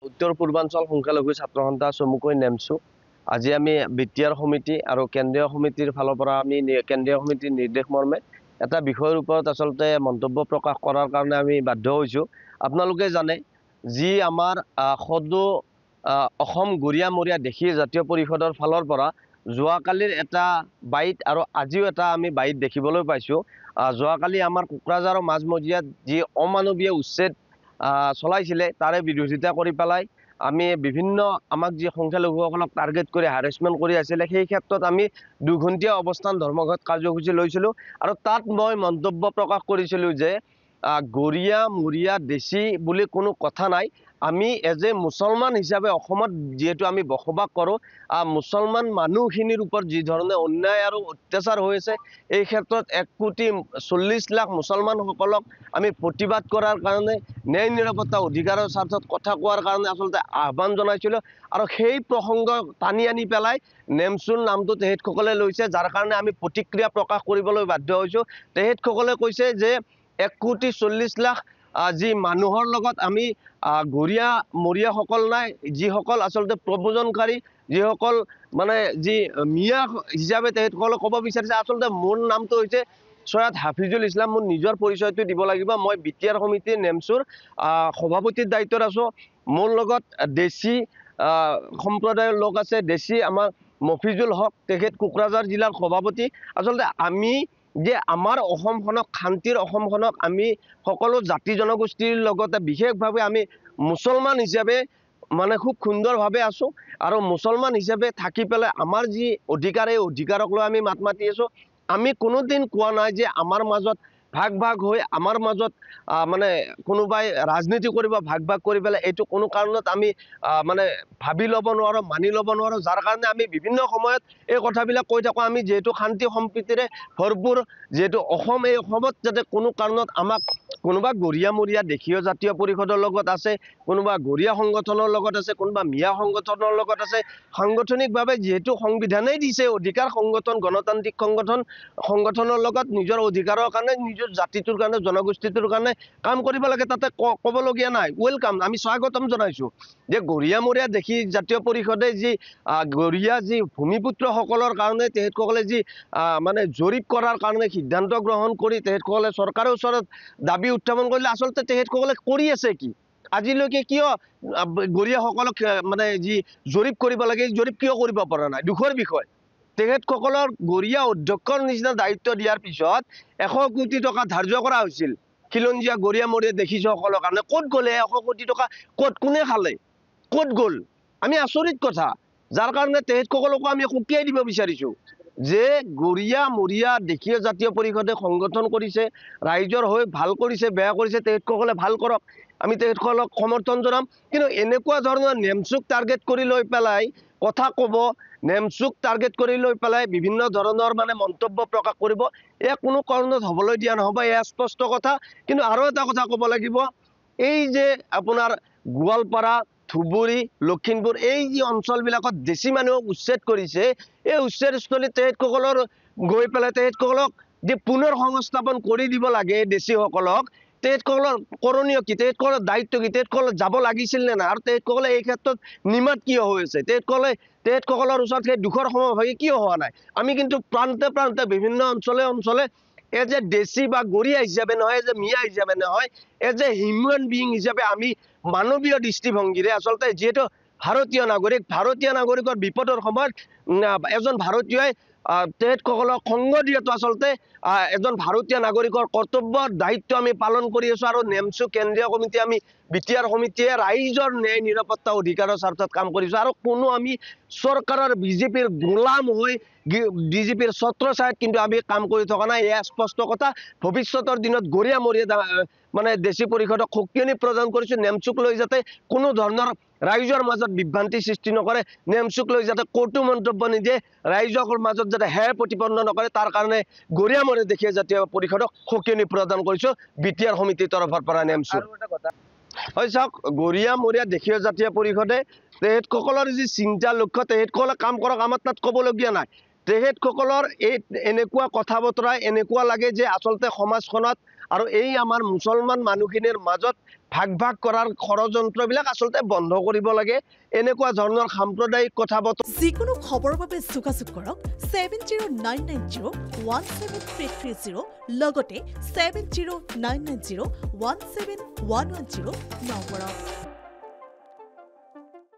উত্তৰ পূৰ্বাঞ্চল সংখ্যালঘু ছাত্ৰ সন্থা চমুকৈ নেমচু আজি আমি বিটিআৰ সমিতি আৰু কেন্দ্ৰীয় সমিতিৰ ফালৰ পৰা আমি কেন্দ্ৰীয় সমিতিৰ নিৰ্দেশ মৰ্মে এটা বিষয়ৰ ওপৰত আচলতে মন্তব্য প্ৰকাশ কৰাৰ কাৰণে আমি বাধ্য হৈছোঁ। আপোনালোকে জানে যি আমাৰ সদৌ অসম গৰিয়ামৰীয়া দেশী জাতীয় পৰিষদৰ ফালৰ পৰা যোৱাকালিৰ এটা বাইট আৰু আজিও এটা আমি বাইট দেখিবলৈ পাইছোঁ। যোৱাকালি আমাৰ কোকৰাঝাৰৰ মাজমজিয়াত যি অমানৱীয় উচ্ছেদ চলাইছিলে তাৰে বিৰোধিতা কৰি পেলাই আমি বিভিন্ন আমাক যি সংখ্যালঘুসকলক টাৰ্গেট কৰি হাৰেছমেণ্ট কৰি আছিলে সেই ক্ষেত্ৰত আমি দুঘণ্টীয়া অৱস্থান ধৰ্মঘট কাৰ্যসূচী লৈছিলোঁ আৰু তাত মই মন্তব্য প্ৰকাশ কৰিছিলোঁ যে গৰিয়া মৰিয়া দেশী বুলি কোনো কথা নাই। আমি এজ এ মুছলমান হিচাপে অসমত যিহেতু আমি বসবাস কৰোঁ, মুছলমান মানুহখিনিৰ ওপৰত যি ধৰণে অন্যায় আৰু অত্যাচাৰ হৈ আছে এই ক্ষেত্ৰত 1,40,00,000 মুছলমানসকলক আমি প্ৰতিবাদ কৰাৰ কাৰণে ন্যায় নিৰাপত্তা অধিকাৰৰ স্বাৰ্থত কথা কোৱাৰ কাৰণে আচলতে আহ্বান জনাইছিলোঁ আৰু সেই প্ৰসংগ টানি আনি পেলাই নেমচুৰ নামটো তেখেতসকলে লৈছে, যাৰ কাৰণে আমি প্ৰতিক্ৰিয়া প্ৰকাশ কৰিবলৈ বাধ্য হৈছোঁ। তেখেতসকলে কৈছে যে 1,40,00,000 যি মানুহৰ লগত আমি গৰিয়া মৰিয়াসকল নাই, যিসকল আচলতে প্ৰব্ৰজনকাৰী, যিসকল মানে যি মিয়া হিচাপে তেখেতসকলে ক'ব বিচাৰিছে। আচলতে মোৰ নামটো হৈছে সৈয়দ হাফিজুল ইছলাম। মোৰ নিজৰ পৰিচয়টো দিব লাগিব। মই বিটিআৰ সমিতিৰ নেমচুৰ সভাপতিৰ দায়িত্বত আছোঁ। মোৰ লগত দেশী সম্প্ৰদায়ৰ লোক আছে। দেশী আমাৰ মফিজুল হক, তেখেত কোকৰাঝাৰ জিলাৰ সভাপতি। আচলতে আমি যে আমাৰ অসমখনক শান্তিৰ অসমখনক আমি সকলো জাতি জনগোষ্ঠীৰ লগতে বিশেষভাৱে আমি মুছলমান হিচাপে মানে খুব সুন্দৰভাৱে আছোঁ আৰু মুছলমান হিচাপে থাকি পেলাই আমাৰ যি অধিকাৰ এই অধিকাৰক লৈ আমি মাত মাতি আছোঁ। আমি কোনোদিন কোৱা নাই যে আমাৰ মাজত ভাগ ভাগ হৈ আমাৰ মাজত মানে কোনোবাই ৰাজনীতি কৰিব ভাগ ভাগ কৰি পেলাই, এইটো কোনো কাৰণত আমি মানে ভাবি ল'ব নোৱাৰোঁ, মানি ল'ব নোৱাৰোঁ। যাৰ কাৰণে আমি বিভিন্ন সময়ত এই কথাবিলাক কৈ থাকোঁ। আমি যিহেতু শান্তি সম্প্ৰীতিৰে ভৰপূৰ যিহেতু অসম, এই অসমত যাতে কোনো কাৰণত আমাক কোনোবা গৰিয়ামৰীয়া দেশীয় জাতীয় পৰিষদৰ লগত আছে, কোনোবা গৰিয়া সংগঠনৰ লগত আছে, কোনোবা মিয়া সংগঠনৰ লগত আছে। সাংগঠনিকভাৱে যিহেতু সংবিধানেই দিছে অধিকাৰ, সংগঠন গণতান্ত্ৰিক সংগঠনৰ লগত নিজৰ অধিকাৰৰ কাৰণে, নিজৰ জাতিটোৰ কাৰণে, জনগোষ্ঠীটোৰ কাৰণে কাম কৰিব লাগে। তাতে ক'বলগীয়া নাই, ৱেলকাম, আমি স্বাগতম জনাইছোঁ যে গৰিয়ামৰীয়া দেশী জাতীয় পৰিষদে যি গৰিয়া যি ভূমিপুত্ৰসকলৰ কাৰণে তেখেতসকলে যি মানে জৰীপ কৰাৰ কাৰণে সিদ্ধান্ত গ্ৰহণ কৰি তেখেতসকলে চৰকাৰৰ ওচৰত দাবী উত্থাপন কৰিলে। আচলতে তেখেতসকলে কৰি আছে কি? আজিলৈকে কিয় গৰিয়াসকলক মানে যি জৰীপ কৰিব লাগে, জৰীপ কিয় কৰিব পৰা নাই? দুখৰ বিষয়। তেখেতসকলৰ গৰিয়া অধ্যক্ষৰ নিচিনা দায়িত্ব দিয়াৰ পিছত 100 কোটি টকা ধাৰ্য কৰা হৈছিল খিলঞ্জীয়া গৰিয়ামৰীয়া দেশীসকলৰ কাৰণে। ক'ত গ'লে 100 কোটি টকা? ক'ত, কোনে খালে, ক'ত গ'ল? আমি আচৰিত কথা। যাৰ কাৰণে তেখেতসকলকো আমি সকীয়াই দিব বিচাৰিছোঁ যে গৰিয়া মৰিয়া দেশীয় জাতীয় পৰিষদে সংগঠন কৰিছে, ৰাইজৰ হৈ ভাল কৰিছে, বেয়া কৰিছে, তেখেতসকলে ভাল কৰক, আমি তেখেতসকলক সমৰ্থন জনাম। কিন্তু এনেকুৱা ধৰণৰ নেমচুক টাৰ্গেট কৰি লৈ পেলাই কথা ক'ব, নেমচুক টাৰ্গেট কৰি লৈ পেলাই বিভিন্ন ধৰণৰ মানে মন্তব্য প্ৰকাশ কৰিব, এয়া কোনো কাৰণত হ'বলৈ দিয়া নহ'ব, এয়া স্পষ্ট কথা। কিন্তু আৰু এটা কথা ক'ব লাগিব, এই যে আপোনাৰ গোৱালপাৰা, ধুবুৰী, লখিমপুৰ এই যি অঞ্চলবিলাকত দেশী মানুহক উচ্ছেদ কৰিছে, এই উচ্ছেদস্থলীত তেখেতসকলৰ গৈ পেলাই তেখেতসকলক যে পুনৰ সংস্থাপন কৰি দিব লাগে দেশীসকলক, তেখেতসকলৰ কৰণীয় কি? তেখেতসকলৰ দায়িত্ব কি? তেখেতসকলে যাব লাগিছিল নে নাই? আৰু তেখেতসকলে এই ক্ষেত্ৰত নিমাত কিয় হৈ আছে? তেখেতসকলৰ ওচৰত সেই দুখৰ সমভাগী কিয় হোৱা নাই? আমি কিন্তু প্ৰান্তে প্ৰান্তে বিভিন্ন অঞ্চলে এজ এ দেশী বা গৰিয়া হিচাপে নহয়, এজ এ মিয়া হিচাপে নহয়, এজ এ হিউমেন বিং হিচাপে আমি মানৱীয় দৃষ্টিভংগীৰে আচলতে যিহেতু ভাৰতীয় নাগৰিকৰ বিপদৰ সময়ত এজন ভাৰতীয়ই তেখেতসকলক সংগ দিয়াটো আচলতে এজন ভাৰতীয় নাগৰিকৰ কৰ্তব্যৰ দায়িত্ব আমি পালন কৰি আছোঁ। আৰু নেমচু কেন্দ্ৰীয় কমিটি, আমি বিটিআৰ সমিতিয়ে ৰাইজৰ ন্যায় নিৰাপত্তা অধিকাৰৰ স্বাৰ্থত কাম কৰিছোঁ। আৰু কোনো আমি চৰকাৰৰ বিজেপিৰ গোলাম হৈ বিজেপিৰ ছত্ৰছায়াত কিন্তু আমি কাম কৰি থকা নাই, এয়া স্পষ্ট কথা। ভৱিষ্যতৰ দিনত গৰিয়ামৰীয়া মানে দেশী পৰিষদক সকিয়নি প্ৰদান কৰিছোঁ। নেমচুক লৈ যাতে কোনো ধৰণৰ ৰাইজৰ মাজত বিভ্ৰান্তি সৃষ্টি নকৰে, নেমচুক লৈ যাতে কটু মন্তব্য নিদিয়ে, ৰাইজৰ মাজত যাতে হেয় প্ৰতিপন্ন নকৰে, তাৰ কাৰণে গৰিয়ামৰীয়া দেশীয় জাতীয় পৰিষদক সকিয়নি প্ৰদান কৰিছোঁ বিটিআৰ সমিতিৰ তৰফৰ পৰা নেমচু। হয়, চাওক, গৰিয়ামৰীয়া দেশীয় জাতীয় পৰিষদে তেখেতসকলৰ যি চিন্তা লক্ষ্য, তেখেতসকলে কাম কৰক, আমাৰ তাত ক'বলগীয়া নাই। তেখেতসকলৰ এই এনেকুৱা কথা বতৰা এনেকুৱা লাগে যে আচলতে সমাজখনত আৰু এই আমাৰ মুছলমান মানুহখিনিৰ মাজত ভাগ কৰাৰ ষড়যন্ত্ৰবিলাক আচলতে বন্ধ কৰিব লাগে এনেকুৱা ধৰণৰ সাম্প্ৰদায়িক কথা বতৰা যিকোনো খবৰৰ বাবে যোগাযোগ কৰক 7099017330 লগতে 7099017110 নম্বৰত